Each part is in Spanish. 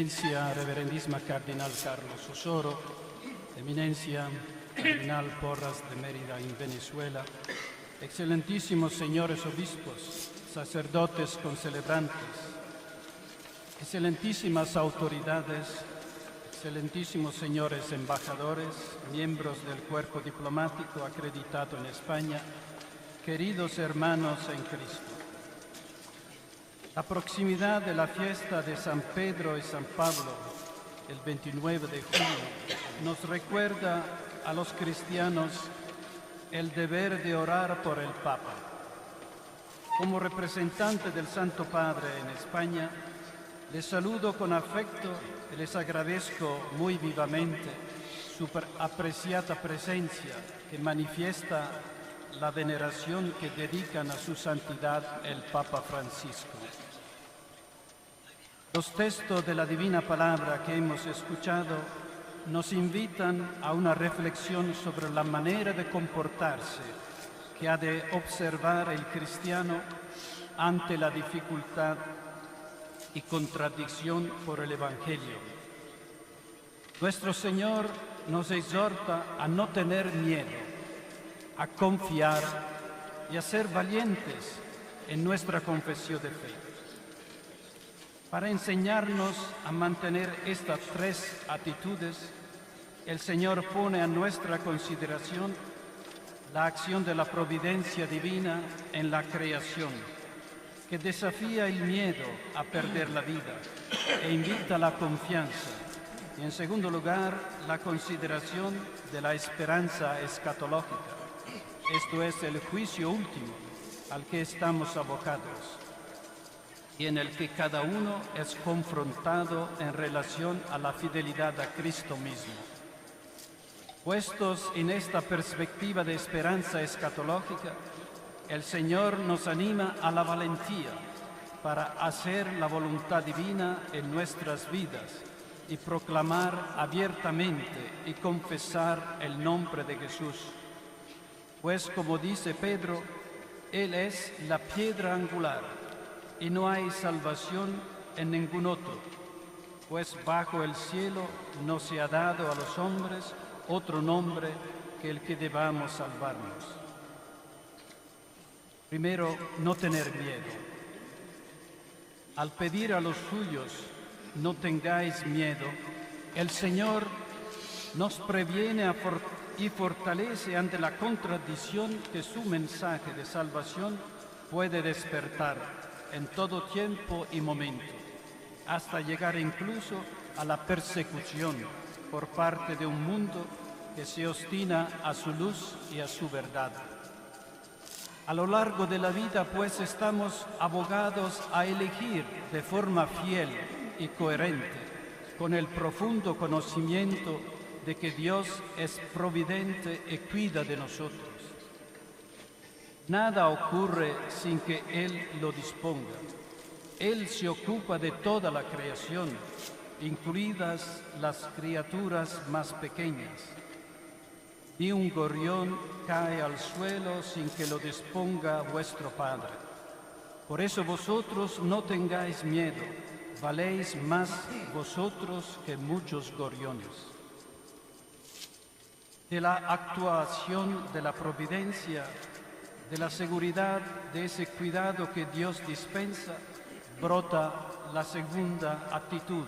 Eminencia Reverendísima Cardinal Carlos Osoro, Eminencia Cardinal Porras de Mérida en Venezuela, excelentísimos señores obispos, sacerdotes concelebrantes, excelentísimas autoridades, excelentísimos señores embajadores, miembros del cuerpo diplomático acreditado en España, queridos hermanos en Cristo. La proximidad de la fiesta de San Pedro y San Pablo, el 29 de julio, nos recuerda a los cristianos el deber de orar por el Papa. Como representante del Santo Padre en España, les saludo con afecto y les agradezco muy vivamente su apreciada presencia que manifiesta la veneración que dedican a su santidad el Papa Francisco. Los textos de la Divina Palabra que hemos escuchado nos invitan a una reflexión sobre la manera de comportarse que ha de observar el cristiano ante la dificultad y contradicción por el Evangelio. Nuestro Señor nos exhorta a no tener miedo, a confiar y a ser valientes en nuestra confesión de fe. Para enseñarnos a mantener estas tres actitudes, el Señor pone a nuestra consideración la acción de la providencia divina en la creación, que desafía el miedo a perder la vida e invita a la confianza. Y en segundo lugar, la consideración de la esperanza escatológica. Esto es el juicio último al que estamos abocados y en el que cada uno es confrontado en relación a la fidelidad a Cristo mismo. Puestos en esta perspectiva de esperanza escatológica, el Señor nos anima a la valentía para hacer la voluntad divina en nuestras vidas y proclamar abiertamente y confesar el nombre de Jesús. Pues como dice Pedro, Él es la piedra angular y no hay salvación en ningún otro, pues bajo el cielo no se ha dado a los hombres otro nombre que el que debamos salvarnos. Primero, no tener miedo. Al pedir a los suyos, no tengáis miedo, el Señor nos previene y fortalece ante la contradicción que su mensaje de salvación puede despertar en todo tiempo y momento, hasta llegar incluso a la persecución por parte de un mundo que se obstina a su luz y a su verdad. A lo largo de la vida, pues, estamos abogados a elegir de forma fiel y coherente, con el profundo conocimiento de que Dios es providente y cuida de nosotros. Nada ocurre sin que Él lo disponga. Él se ocupa de toda la creación, incluidas las criaturas más pequeñas. Ni un gorrión cae al suelo sin que lo disponga vuestro Padre. Por eso vosotros no tengáis miedo, valéis más vosotros que muchos gorriones. De la actuación de la providencia, de la seguridad de ese cuidado que Dios dispensa, brota la segunda actitud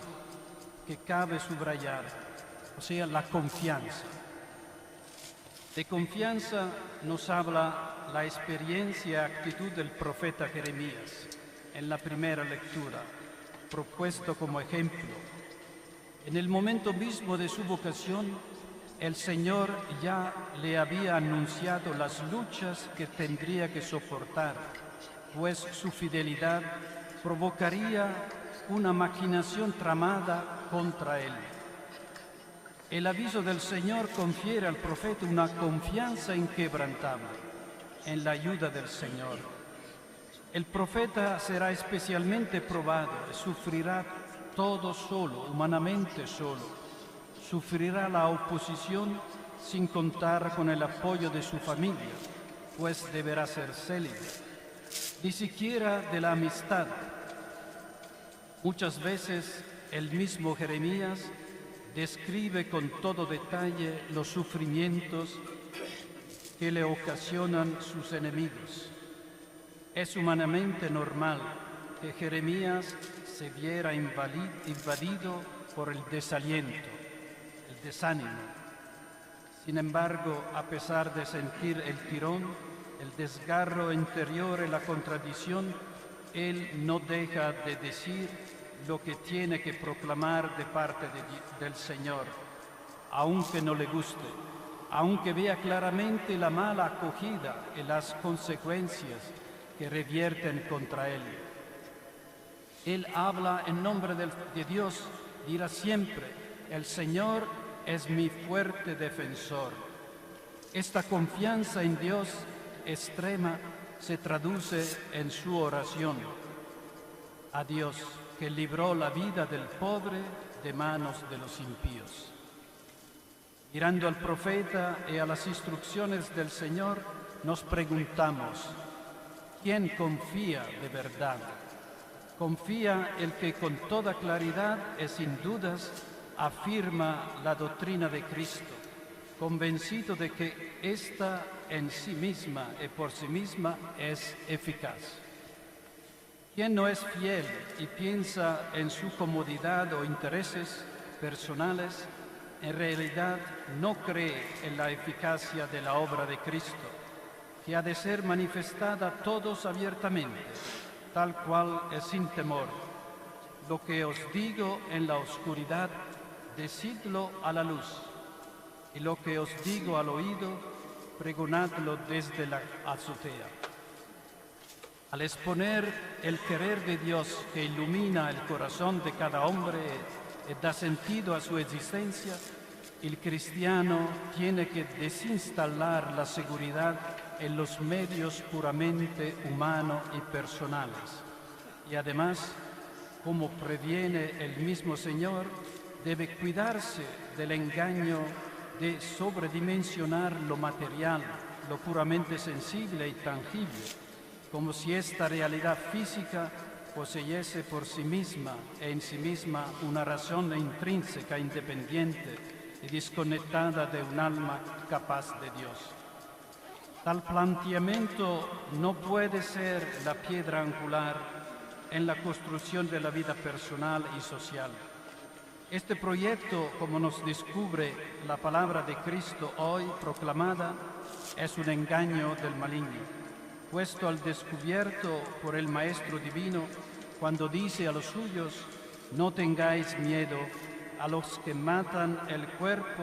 que cabe subrayar, o sea, la confianza. De confianza nos habla la experiencia y actitud del profeta Jeremías en la primera lectura, propuesto como ejemplo. En el momento mismo de su vocación, el Señor ya le había anunciado las luchas que tendría que soportar, pues su fidelidad provocaría una maquinación tramada contra él. El aviso del Señor confiere al profeta una confianza inquebrantable en la ayuda del Señor. El profeta será especialmente probado y sufrirá todo solo, humanamente solo. Sufrirá la oposición sin contar con el apoyo de su familia, pues deberá ser célibe, ni siquiera de la amistad. Muchas veces el mismo Jeremías describe con todo detalle los sufrimientos que le ocasionan sus enemigos. Es humanamente normal que Jeremías se viera invadido por el desaliento, el desánimo. Sin embargo, a pesar de sentir el tirón, el desgarro interior y la contradicción, él no deja de decir lo que tiene que proclamar de parte del Señor, aunque no le guste, aunque vea claramente la mala acogida y las consecuencias que revierten contra él. Él habla en nombre de Dios, dirá siempre: el Señor es mi fuerte defensor. Esta confianza en Dios extrema se traduce en su oración a Dios, que libró la vida del pobre de manos de los impíos. Mirando al profeta y a las instrucciones del Señor, nos preguntamos: ¿quién confía de verdad? Confía el que con toda claridad y sin dudas afirma la doctrina de Cristo, convencido de que ésta en sí misma y por sí misma es eficaz. Quien no es fiel y piensa en su comodidad o intereses personales, en realidad no cree en la eficacia de la obra de Cristo, que ha de ser manifestada a todos abiertamente, tal cual es sin temor. Lo que os digo en la oscuridad, decidlo a la luz, y lo que os digo al oído, pregonadlo desde la azotea. Al exponer el querer de Dios que ilumina el corazón de cada hombre y da sentido a su existencia, el cristiano tiene que desinstalar la seguridad en los medios puramente humanos y personales. Y además, como previene el mismo Señor, debe cuidarse del engaño de sobredimensionar lo material, lo puramente sensible y tangible, como si esta realidad física poseyese por sí misma e en sí misma una razón intrínseca, independiente y desconectada de un alma capaz de Dios. Tal planteamiento no puede ser la piedra angular en la construcción de la vida personal y social. Este proyecto, como nos descubre la palabra de Cristo hoy proclamada, es un engaño del maligno, puesto al descubierto por el Maestro Divino cuando dice a los suyos: no tengáis miedo a los que matan el cuerpo,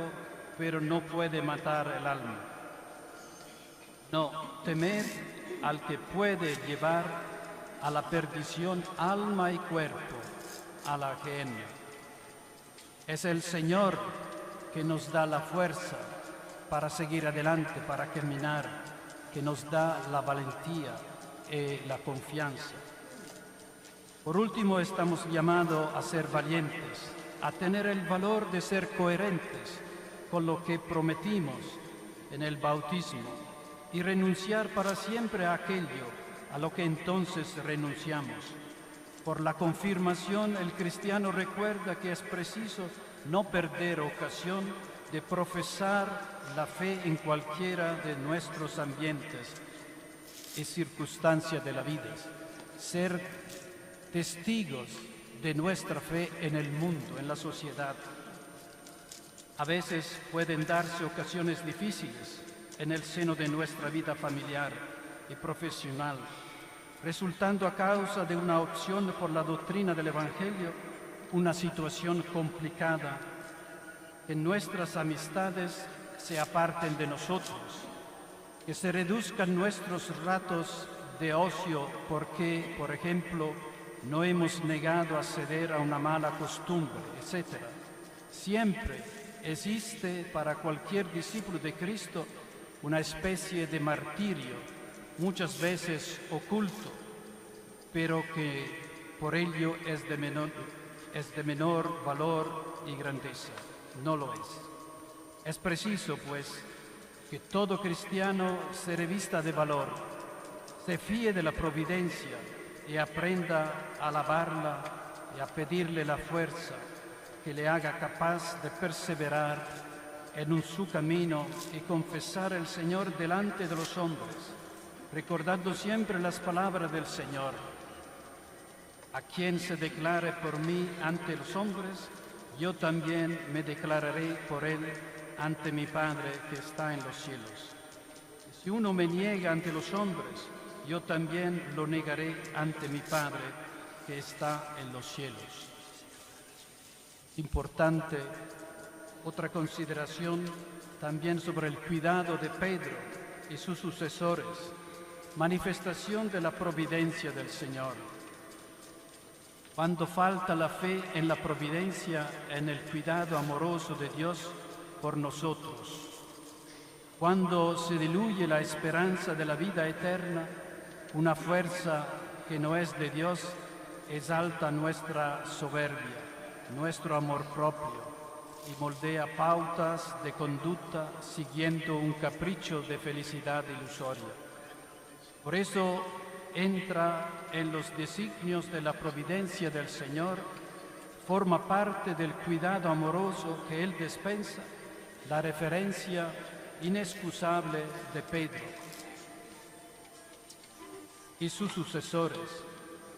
pero no puede matar el alma. No, temed al que puede llevar a la perdición alma y cuerpo, a la gehenna. Es el Señor que nos da la fuerza para seguir adelante, para caminar, que nos da la valentía y la confianza. Por último, estamos llamados a ser valientes, a tener el valor de ser coherentes con lo que prometimos en el bautismo y renunciar para siempre a aquello a lo que entonces renunciamos. Por la confirmación, el cristiano recuerda que es preciso no perder ocasión de profesar la fe en cualquiera de nuestros ambientes y circunstancias de la vida, ser testigos de nuestra fe en el mundo, en la sociedad. A veces pueden darse ocasiones difíciles en el seno de nuestra vida familiar y profesional, resultando a causa de una opción por la doctrina del Evangelio, una situación complicada, que nuestras amistades se aparten de nosotros, que se reduzcan nuestros ratos de ocio porque, por ejemplo, no hemos negado a ceder a una mala costumbre, etc. Siempre existe para cualquier discípulo de Cristo una especie de martirio, muchas veces oculto, pero que por ello es de menor valor y grandeza. No lo es. Es preciso, pues, que todo cristiano se revista de valor, se fíe de la providencia y aprenda a alabarla y a pedirle la fuerza que le haga capaz de perseverar en su camino y confesar al Señor delante de los hombres, recordando siempre las palabras del Señor: a quien se declare por mí ante los hombres, yo también me declararé por él ante mi Padre que está en los cielos. Si uno me niega ante los hombres, yo también lo negaré ante mi Padre que está en los cielos. Importante otra consideración también sobre el cuidado de Pedro y sus sucesores, manifestación de la providencia del Señor. Cuando falta la fe en la providencia, en el cuidado amoroso de Dios por nosotros, cuando se diluye la esperanza de la vida eterna, una fuerza que no es de Dios exalta nuestra soberbia, nuestro amor propio, y moldea pautas de conducta siguiendo un capricho de felicidad ilusoria. Por eso entra en los designios de la providencia del Señor, forma parte del cuidado amoroso que Él dispensa, la referencia inexcusable de Pedro y sus sucesores,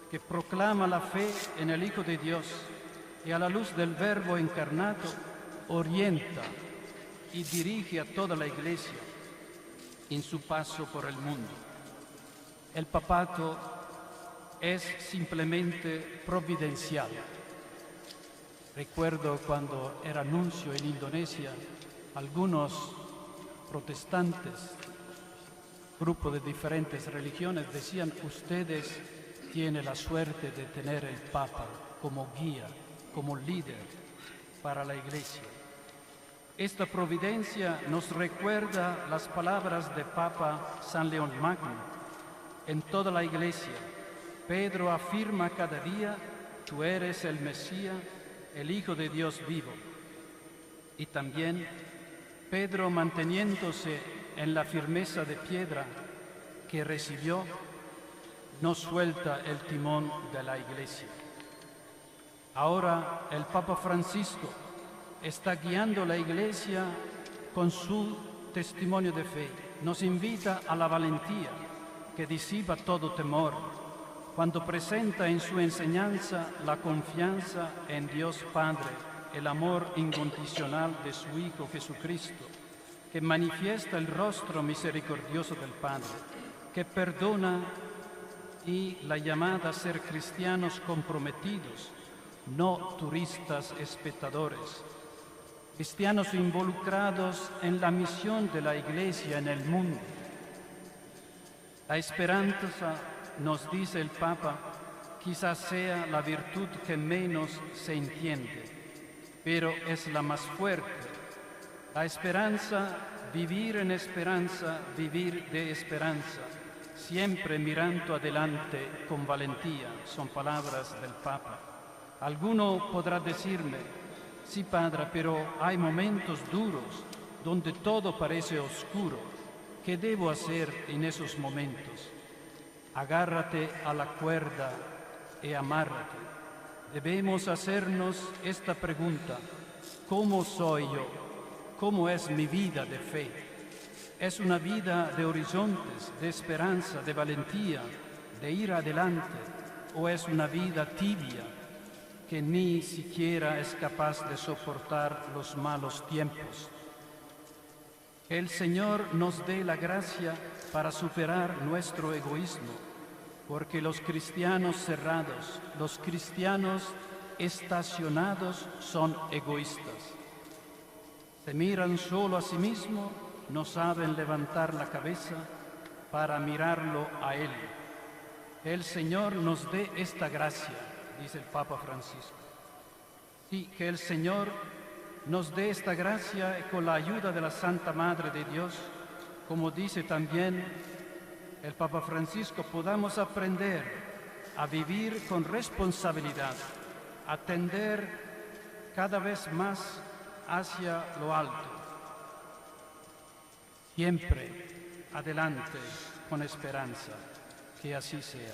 que proclama la fe en el Hijo de Dios y a la luz del Verbo encarnado orienta y dirige a toda la Iglesia en su paso por el mundo. El papato es simplemente providencial. Recuerdo cuando era nuncio en Indonesia, algunos protestantes, grupos de diferentes religiones, decían: ustedes tienen la suerte de tener el Papa como guía, como líder para la Iglesia. Esta providencia nos recuerda las palabras de Papa San León Magno en toda la Iglesia. Pedro afirma cada día: tú eres el Mesías, el Hijo de Dios vivo. Y también Pedro, manteniéndose en la firmeza de piedra que recibió, no suelta el timón de la Iglesia. Ahora el Papa Francisco está guiando la Iglesia con su testimonio de fe. Nos invita a la valentía que disipa todo temor, cuando presenta en su enseñanza la confianza en Dios Padre, el amor incondicional de su Hijo Jesucristo, que manifiesta el rostro misericordioso del Padre, que perdona, y la llamada a ser cristianos comprometidos, no turistas espectadores, cristianos involucrados en la misión de la Iglesia en el mundo. La esperanza, nos dice el Papa, quizás sea la virtud que menos se entiende, pero es la más fuerte. La esperanza, vivir en esperanza, vivir de esperanza, siempre mirando adelante con valentía, son palabras del Papa. Alguno podrá decirme: sí, Padre, pero hay momentos duros donde todo parece oscuro. ¿Qué debo hacer en esos momentos? Agárrate a la cuerda y amárrate. Debemos hacernos esta pregunta: ¿cómo soy yo? ¿Cómo es mi vida de fe? ¿Es una vida de horizontes, de esperanza, de valentía, de ir adelante? ¿O es una vida tibia que ni siquiera es capaz de soportar los malos tiempos? Que el Señor nos dé la gracia para superar nuestro egoísmo, porque los cristianos cerrados, los cristianos estacionados son egoístas. Se miran solo a sí mismos, no saben levantar la cabeza para mirarlo a Él. Que el Señor nos dé esta gracia, dice el Papa Francisco. Sí, que el Señor nos dé esta gracia y con la ayuda de la Santa Madre de Dios, como dice también el Papa Francisco, podamos aprender a vivir con responsabilidad, a tender cada vez más hacia lo alto. Siempre adelante con esperanza, que así sea.